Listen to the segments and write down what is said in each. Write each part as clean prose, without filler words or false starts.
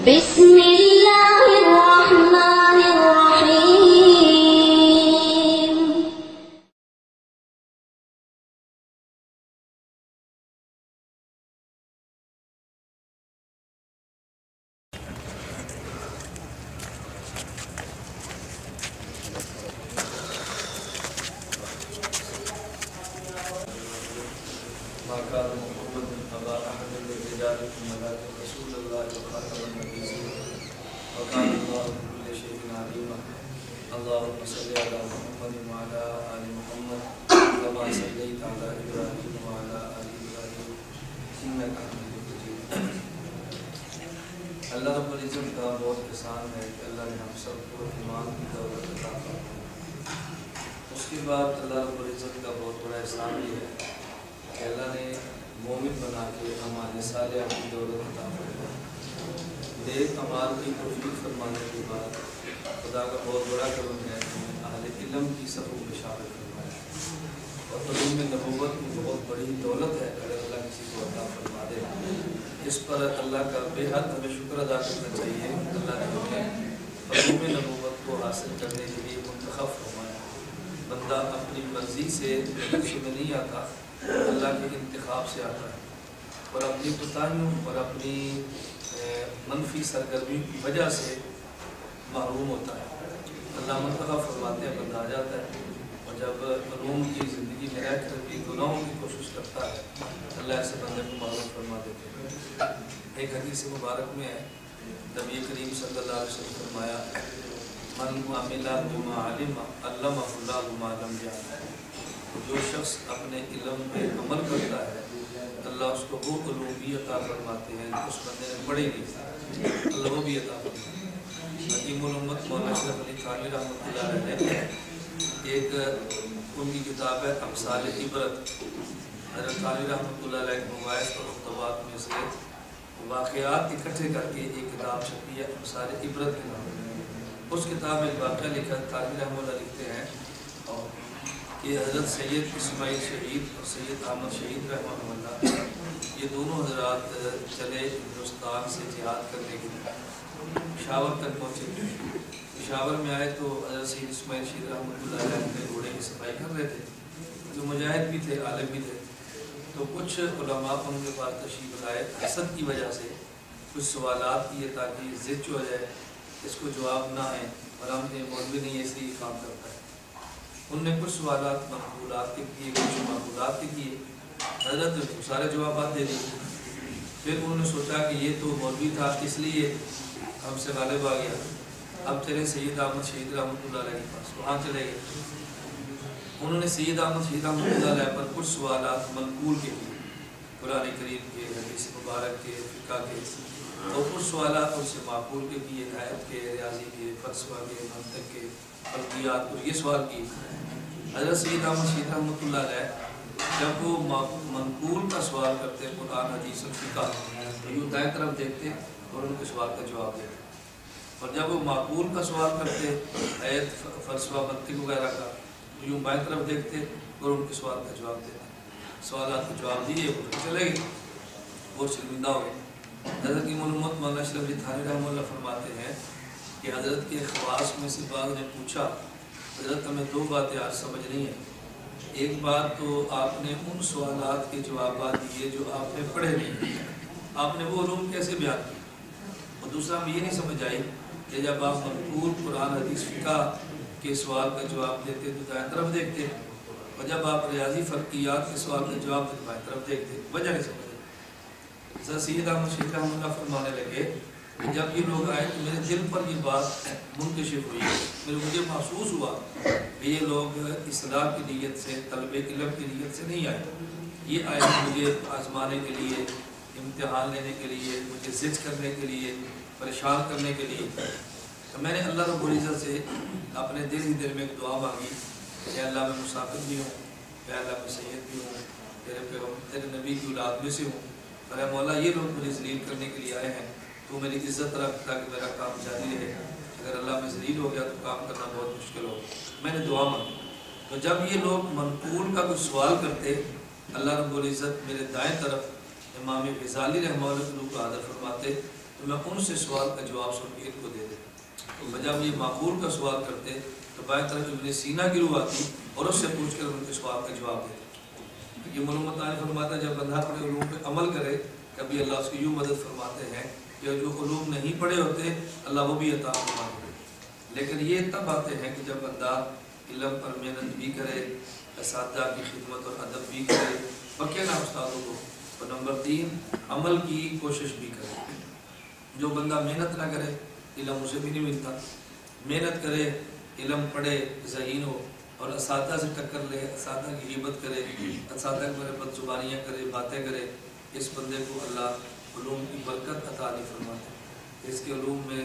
بسم اللہ الرحمن الرحیم اللهم صل على محمد وعلى آل محمد كما صليت على إبراهيم وعلى آل إبراهيم إنك حميد مجيد. اللہ رب العزت کا بہت احسان ہے کہ اللہ نے ہم سب کو ایمان کی دولت عطا فرمائی. اس کے بعد اللہ رب العزت کا بہت بڑا احسان یہ ہے کہ اللہ نے مومن بنا کے ہمارے صالحہ کی دولت عطا فرمائی. نیک اعمال کی توفیق فرمانے کے بعد خدا کا بہت بڑا کرم ہے کہ اہل علم کی صفوں میں شامل فرمایا. اور علوم نبوت میں بہت بڑی دولت ہے اگر اللہ کسی کو عطا فرما دے. اس پر اللہ کا بے حد ہمیں شکر ادا کرنا چاہیے. اللہ نے ہمیں علوم نبوت کو حاصل کرنے کے لیے منتخب فرمایا. بندہ اپنی مرضی سے نقش میں نہیں آتا، اللہ کے انتخاب سے آتا ہے اور اپنی کوتاہیوں اور اپنی منفی سرگرمیوں کی وجہ سے محروم ہوتا ہے. اللہ منتخب فرماتے ہیں، بندہ آ جاتا ہے اور جب علوم کی زندگی میں رہ کر بھی گناہوں کی کوشش کرتا ہے اللہ ایسے بندے کو محروم فرما دیتے ہیں. ایک حدیث مبارک میں ہے نبی کریم صلی اللہ علیہ وسلم فرمایا من عمل بما علم علمہ اللہ ما لم یعلم. جو شخص اپنے علم پہ عمل کرتا ہے اللہ اس کو وہ علوم بھی عطا فرماتے ہیں اس بندے نے پڑھے نہیں، اللہ وہ بھی عطا فرماتے ہیں. حکیم الامت مولانا اشرف علی تھانوی رحمۃ اللہ علیہ نے ایک ان کی کتاب ہے امثال عبرت. حضرت تھانوی رحمۃ اللہ علیہ کے مواعظ اور خطبات میں سے واقعات اکٹھے کر کے ایک کتاب چھپی ہے امثال عبرت کے نام. اس کتاب میں ایک واقعہ لکھا تھانوی رحمۃ اللہ لکھتے ہیں کہ حضرت سید اسماعیل شہید اور سید احمد شہید رحمۃ اللہ یہ دونوں حضرات چلے ہندوستان سے جہاد کرنے کے لیے. پشاور تک پہنچے. پشاور میں آئے تو حضرت سید اسماعیل شہید رحمۃ اللہ علیہ اپنے گھوڑے کی صفائی کر رہے تھے. جو مجاہد بھی تھے عالم بھی تھے تو کچھ علماء ان کے پاس تشریف لائے. حسد کی وجہ سے کچھ سوالات کیے تاکہ ضد ہو جائے اس کو جواب نہ آئے اور ہم نے مولوی نہیں ایسے ہی کام کرتا ہے. ان نے کچھ سوالات مقبولات کے کیے کچھ معقولات کے کیے. حضرت سارے جوابات دے دیے. پھر انہوں نے سوچا کہ یہ تو مولوی تھا اس لیے ہم سے غالب آ گیا. اب چلے سید احمد شہید رحمۃ اللہ علیہ کے پاس. وہاں چلے گئے. انہوں نے سید احمد شہید رحمۃ اللہ علیہ پر کچھ سوالات منقول کے کیے، قرآن کریم کے، حدیث مبارک کے، فقہ کے، اور کچھ سوالات ان سے معقول کے کیے، غائب کے، ریاضی کے، فلسفہ کے، منطق کے، فلکیات اور یہ سوال کیے. حضرت سید احمد شہید رحمۃ اللہ علیہ جب وہ منقول کا سوال کرتے قرآن حدیث اور فقہ تو یوں دائیں طرف دیکھتے اور ان کے سوال کا جواب دیتے. اور جب وہ معقول کا سوال کرتے آیت فلسفہ منطق وغیرہ کا تو یوں بائیں طرف دیکھتے اور ان کے سوال کا جواب دیتے. سوالات کا جواب دیے وہ چلے گئے اور شرمندہ ہو گئے. حضرت کی علومت مولانا اشرف علی تھانوی رحمۃ اللہ فرماتے ہیں کہ حضرت کے خواص میں سے بعض نے پوچھا حضرت ہمیں دو باتیں آج سمجھ نہیں ہیں. ایک بات تو آپ نے ان سوالات کے جوابات دیے جو آپ نے پڑھے نہیں، آپ نے وہ علوم کیسے بیان کیے. اور دوسرا ہم یہ نہیں سمجھ آئی کہ جب آپ منقول قرآن حدیث فقہ کے سوال کا جواب دیتے تو دائیں طرف دیکھتے اور جب آپ ریاضی فلکیات کے سوال کا جواب دیتے بائیں طرف دیکھتے. وجہ نہیں سمجھ. سید احمد شہید رحمۃ اللہ فرمانے لگے کہ جب یہ لوگ آئے تو میرے دل پر یہ بات منکشف ہوئی. مجھے محسوس ہوا کہ یہ لوگ اصلاح کی نیت سے، طلب علم کی نیت سے نہیں آئے. یہ آئے مجھے آزمانے کے لیے، امتحان لینے کے لیے، مجھے زج کرنے کے لیے، پریشان کرنے کے لیے. تو میں نے اللہ رب العزت سے اپنے دل ہی دل میں ایک دعا مانگی کہ اللہ میں مسافر بھی ہوں، کہ اللہ میں سید بھی ہوں، تیرے نبی کی اولاد میں سے ہوں. اے مولا یہ لوگ مجھے ذلیل کرنے کے لیے آئے ہیں، تو میری عزت رکھ تاکہ میرا کام جاری رہے. اگر اللہ میں ذلیل ہو گیا تو کام کرنا بہت مشکل ہو. میں نے دعا مانگی. تو جب یہ لوگ منقول کا کوئی سوال کرتے اللہ رب العزت میرے دائیں طرف امام غزالی رحمہ اللہ کو حاضر فرماتے تو میں ان سے سوال کا جواب سن کے ان کو دے دیتا. جب یہ معقول کا سوال کرتے تو بائیں طرف ابن سینا کی روح آتی اور اس سے پوچھ کر ان کے سوال کا جواب دیتے. یہ معلومات فرماتا ہے جب بندہ اپنے علوم پہ عمل کرے کبھی اللہ اس کی یوں مدد فرماتے ہیں کہ جو علوم نہیں پڑھے ہوتے اللہ وہ بھی عطا فرماتے ہیں. لیکن یہ تب آتے ہیں کہ جب بندہ علم پر محنت بھی کرے, اساتذہ کی خدمت اور ادب بھی کرے, پکے نہ استادوں کو, اور نمبر 3 عمل کی کوشش بھی کرے. جو بندہ محنت نہ کرے علم اسے بھی نہیں ملتا. محنت کرے, علم پڑھے, ذہین ہو اور اساتذہ سے ٹکر لے, اساتذہ کی غیبت کرے, اساتذہ کی بد زبانیاں کرے, باتیں کرے, اس بندے کو اللہ علوم کی برکت عطا نہیں فرماتے. اس کے علوم میں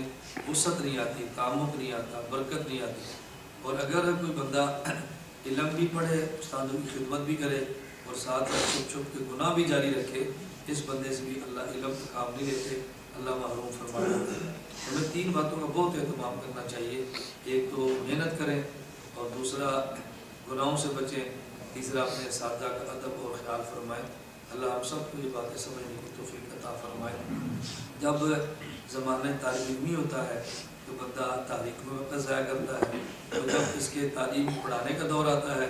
وسعت نہیں آتی, تعمق نہیں آتا, برکت نہیں آتی. اور اگر کوئی بندہ علم بھی پڑھے, استادوں کی خدمت بھی کرے اور ساتھ چھپ چھپ کے گناہ بھی جاری رکھے, اس بندے سے بھی اللہ علم کا کام نہیں لیتے, اللہ محروم فرماتے ہیں. ہمیں 3 باتوں کا بہت اہتمام کرنا چاہیے. ایک تو محنت کریں, اور دوسرا گناہوں سے بچیں, تیسرا اپنے اساتذہ کا ادب اور خیال فرمائیں. اللہ ہم سب کو یہ باتیں سمجھنے کی توفیق عطا فرمائے. جب زمانہ طالب علمی ہوتا ہے تو بندہ تحریک میں وقت ضائع کرتا ہے, اور جب اس کے تعلیم پڑھانے کا دور آتا ہے,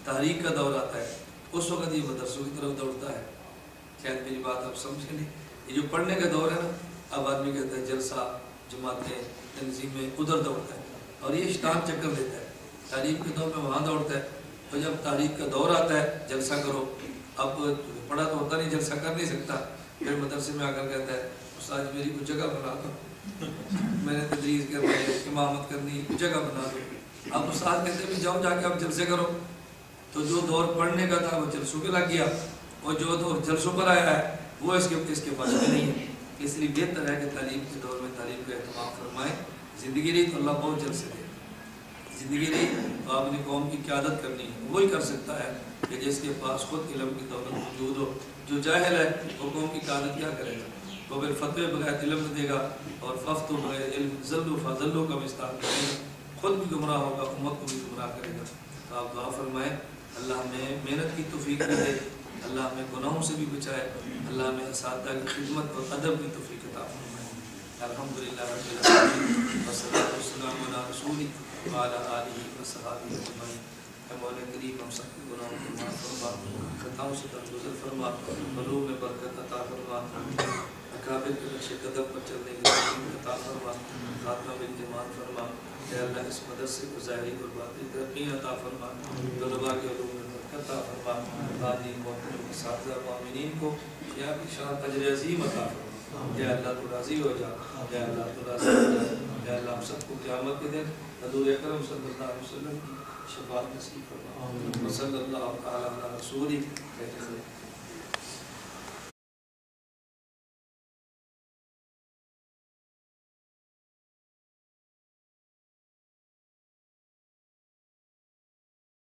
تحریک کا دور آتا ہے, اس وقت یہ مدرسوں کی طرف دوڑتا ہے. شاید میری بات آپ سمجھیں نہیں. یہ جو پڑھنے کا دور ہے نا, اب آدمی کہتا ہے جلسہ, جماعتیں, تنظیمیں, ادھر دوڑتا ہے اور یہ شیطان چکر دیتا ہے. تعلیم کے دور میں وہاں دوڑتا ہے, تو جب تاریخ کا دور آتا ہے جلسہ کرو, اب پڑھا تو ہوتا نہیں, جلسہ کر نہیں سکتا, پھر مدرسے میں آ کر کہتا ہے استاد میری کچھ جگہ بنا دو, میں نے تدریس کرنی ہے, امامت کرنی, کچھ جگہ بنا دو. اب استاد کہتے ہیں جاؤ جا کے آپ جلسے کرو. تو جو دور پڑھنے کا تھا وہ جلسوں کے لگ گیا, اور جو دور جلسوں پر آیا ہے وہ اس کے پاس میں نہیں ہے. اس لیے بہتر ہے کہ تعلیم کے دور میں تعلیم کا اہتمام فرمائیں. زندگی رہی تو اللہ بہت جلسے دے, زندگی رہی تو آپ نے قوم کی قیادت کرنی ہے. وہی کر سکتا ہے کہ جس کے پاس خود علم کی دولت موجود ہو. جو جاہل ہے وہ قوم کی قیادت کیا کرے گا؟ وہ پھر فتوے بغیر علم دے گا, اور ففت و بغیر علم ذلو فضلو کا مستعار کرے گا, خود بھی گمراہ ہوگا, امت کو بھی گمراہ کرے گا. تو آپ دعا فرمائیں اللہ ہمیں محنت کی توفیق دے, اللہ ہمیں گناہوں سے بھی بچائے, اللہ ہمیں اساتذہ کی خدمت اور ادب کی توفیق عطا فرمائے. الحمدللہ رب العالمین والصلاۃ والسلام علی رسول وعلی آلہ وصحبہ اجمعین. اے مولا کریم ہم سب کے گناہوں کو معاف فرما, خطاؤں سے درگزر فرما, علوم میں برکت عطا فرما, اکابر کے نقش قدم پر چلنے کی توفیق عطا فرما, خاتمہ بالایمان فرما. اے اللہ اس مدرسے کو ظاہری اور باطنی ترقی عطا فرما, طلباء کے علوم میں برکت عطا فرما, تعلیم محترم اساتذہ مومنین کو یا کی شان اجر عظیم عطا فرما. یا اللہ تو راضی ہو جا, یا اللہ تو راضی ہو جا, یا اللہ ہم سب کو قیامت کے دن حضور اکرم صلی اللہ علیہ وسلم کی شفاعت نصیب فرما. صلی اللہ تعالی علی رسولہ.